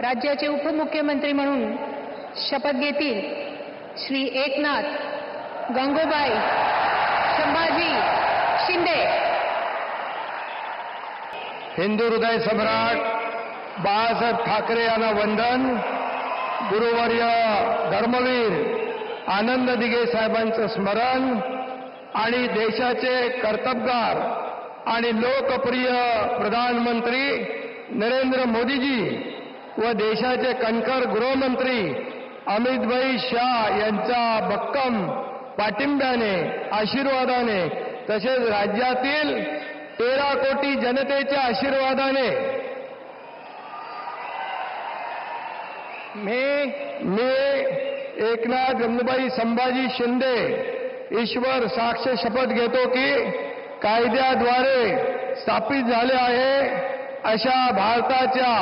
राज्याचे उपमुख्यमंत्री म्हणून शपथ घेतील श्री एकनाथ गंगूबाई संभाजी शिंदे। हिंदू हृदय सम्राट बाळासाहेब ठाकरे यांना वंदन। गुरुवर्य धर्मवीर आनंद दिघे साहेबांचं स्मरण आणि देशाचे कर्तबगार आणि लोकप्रिय प्रधानमंत्री नरेंद्र मोदीजी व देशाचे कणखर गृहमंत्री अमितभाई शाह यांच्या भक्कम पाठिंब्याने आशीर्वादाने तसेच राज्यातील 13 कोटी जनतेच्या आशीर्वादाने मी एकनाथ गंगूबाई संभाजी शिंदे ईश्वर साक्ष शपथ घेतो की कायद्याद्वारे स्थापित झाले आहे अशा भारताच्या